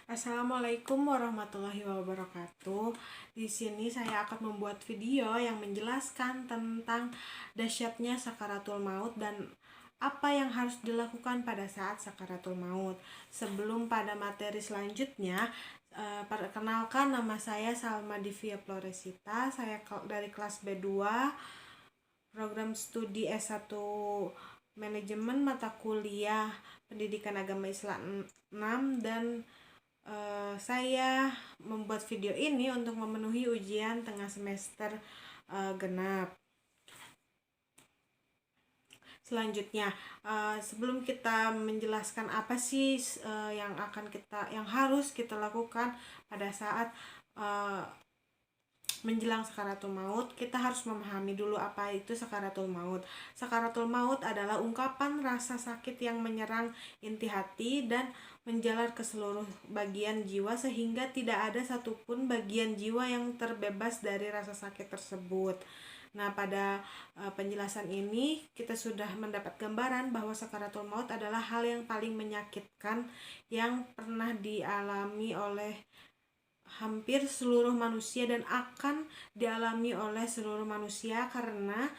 Assalamualaikum warahmatullahi wabarakatuh. Di sini saya akan membuat video yang menjelaskan tentang dahsyatnya sakaratul maut dan apa yang harus dilakukan pada saat sakaratul maut. Sebelum pada materi selanjutnya, perkenalkan nama saya Salma Divya Floresita. Saya dari kelas B2, program studi S1 Manajemen Mata Kuliah Pendidikan Agama Islam 6, dan saya membuat video ini untuk memenuhi ujian tengah semester genap. Selanjutnya, sebelum kita menjelaskan apa sih yang harus kita lakukan pada saat menjelang sakaratul maut, kita harus memahami dulu apa itu sakaratul maut. Sakaratul maut adalah ungkapan rasa sakit yang menyerang inti hati dan menjalar ke seluruh bagian jiwa sehingga tidak ada satupun bagian jiwa yang terbebas dari rasa sakit tersebut. Nah, pada penjelasan ini kita sudah mendapat gambaran bahwa sakaratul maut adalah hal yang paling menyakitkan yang pernah dialami oleh hampir seluruh manusia dan akan dialami oleh seluruh manusia karena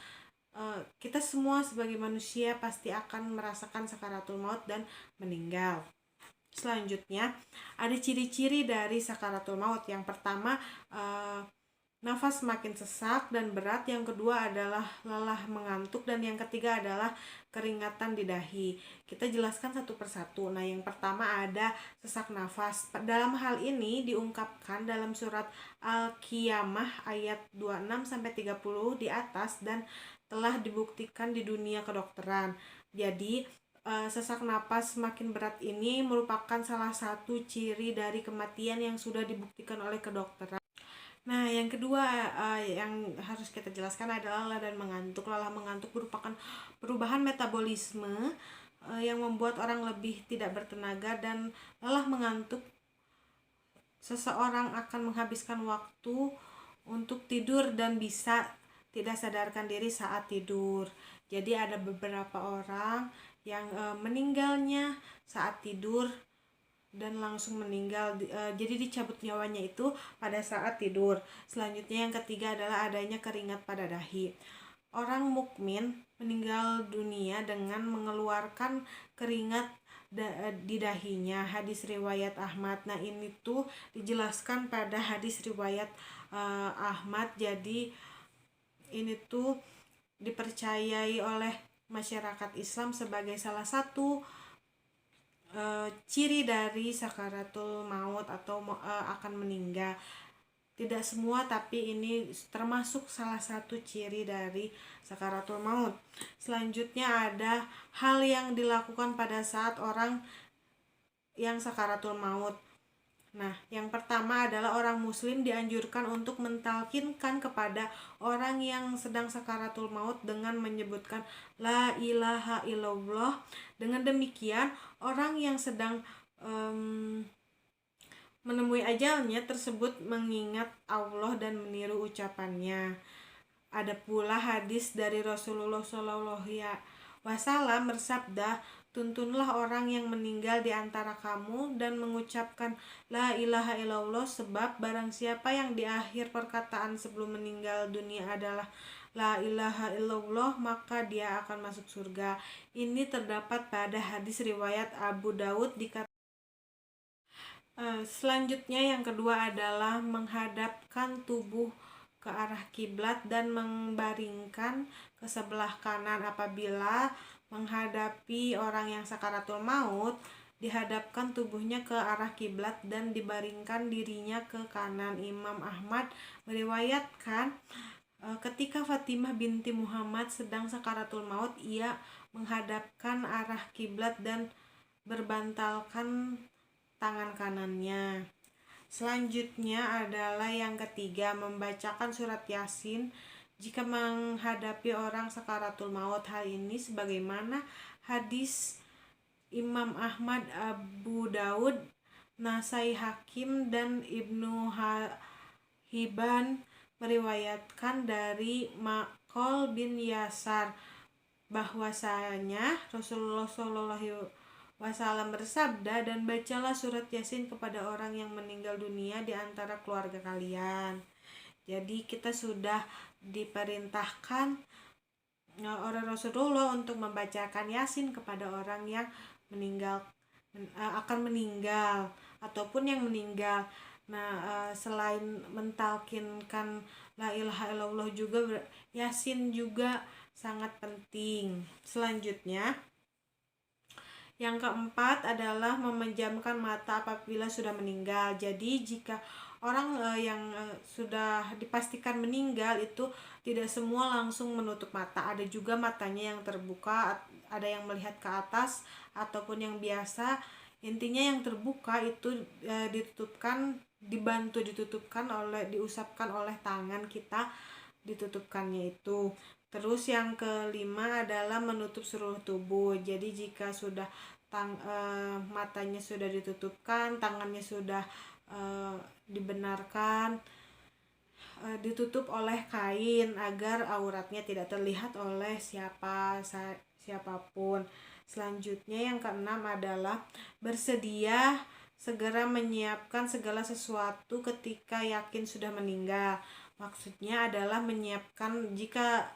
kita semua sebagai manusia pasti akan merasakan sakaratul maut dan meninggal. Selanjutnya, ada ciri-ciri dari sakaratul maut. Yang pertama, nafas semakin sesak dan berat. Yang kedua adalah lelah mengantuk. Dan yang ketiga adalah keringatan di dahi. Kita jelaskan satu persatu. Nah, yang pertama ada sesak nafas. Dalam hal ini diungkapkan dalam surat Al-Qiyamah ayat 26-30 di atas dan telah dibuktikan di dunia kedokteran. Jadi, sesak napas semakin berat ini merupakan salah satu ciri dari kematian yang sudah dibuktikan oleh kedokteran. Nah, yang kedua yang harus kita jelaskan adalah lelah dan mengantuk. Lelah mengantuk merupakan perubahan metabolisme yang membuat orang lebih tidak bertenaga, dan lelah mengantuk seseorang akan menghabiskan waktu untuk tidur dan bisa tidak sadarkan diri saat tidur. Jadi ada beberapa orang yang meninggalnya saat tidur dan langsung meninggal, jadi dicabut nyawanya itu pada saat tidur. Selanjutnya yang ketiga adalah adanya keringat pada dahi. Orang mukmin meninggal dunia dengan mengeluarkan keringat di dahinya. Hadis riwayat Ahmad. Nah, ini tuh dijelaskan pada hadis riwayat Ahmad. Jadi ini tuh dipercayai oleh masyarakat Islam sebagai salah satu ciri dari sakaratul maut atau akan meninggal. Tidak semua, tapi ini termasuk salah satu ciri dari sakaratul maut. Selanjutnya ada hal yang dilakukan pada saat orang yang sakaratul maut. Nah, yang pertama adalah orang muslim dianjurkan untuk mentalkinkan kepada orang yang sedang sakaratul maut dengan menyebutkan la ilaha illallah. Dengan demikian, orang yang sedang menemui ajalnya tersebut mengingat Allah dan meniru ucapannya. Ada pula hadis dari Rasulullah SAW bersabda, tuntunlah orang yang meninggal di antara kamu dan mengucapkan la ilaha illallah, sebab barang siapa yang di akhir perkataan sebelum meninggal dunia adalah la ilaha illallah, maka dia akan masuk surga. Ini terdapat pada hadis riwayat Abu Daud. Selanjutnya yang kedua adalah menghadapkan tubuh ke arah kiblat dan membaringkan ke sebelah kanan. Apabila menghadapi orang yang sakaratul maut, dihadapkan tubuhnya ke arah kiblat dan dibaringkan dirinya ke kanan. Imam Ahmad meriwayatkan ketika Fatimah binti Muhammad sedang sakaratul maut, ia menghadapkan arah kiblat dan berbantalkan tangan kanannya. Selanjutnya adalah yang ketiga, membacakan surat Yasin jika menghadapi orang sakaratul maut. Hal ini sebagaimana hadis Imam Ahmad, Abu Daud, Nasai, Hakim, dan Ibnu Hibban meriwayatkan dari Maqol bin Yasar bahwasanya Rasulullah wasallam bersabda, dan bacalah surat Yasin kepada orang yang meninggal dunia di antara keluarga kalian. Jadi kita sudah diperintahkan oleh Rasulullah untuk membacakan Yasin kepada orang yang meninggal, akan meninggal ataupun yang meninggal. Nah, selain mentalkinkan la ilaha illallah juga, Yasin juga sangat penting. Selanjutnya, yang keempat adalah memejamkan mata apabila sudah meninggal. Jadi jika orang yang sudah dipastikan meninggal itu tidak semua langsung menutup mata. Ada juga matanya yang terbuka, ada yang melihat ke atas ataupun yang biasa. Intinya yang terbuka itu diutupkan oleh, diusapkan oleh tangan kita, ditutupkannya itu. Terus yang kelima adalah menutup seluruh tubuh. Jadi jika sudah matanya sudah ditutupkan, tangannya sudah dibenarkan ditutup oleh kain agar auratnya tidak terlihat oleh siapapun. Selanjutnya yang keenam adalah bersedia segera menyiapkan segala sesuatu ketika yakin sudah meninggal. Maksudnya adalah menyiapkan jika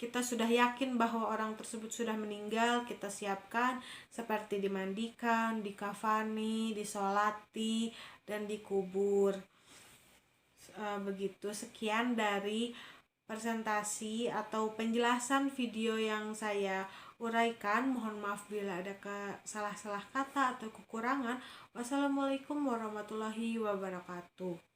kita sudah yakin bahwa orang tersebut sudah meninggal, kita siapkan seperti dimandikan, dikafani, disolati, dan dikubur. Begitu, sekian dari presentasi atau penjelasan video yang saya uraikan. Mohon maaf bila ada salah-salah kata atau kekurangan. Wassalamualaikum warahmatullahi wabarakatuh.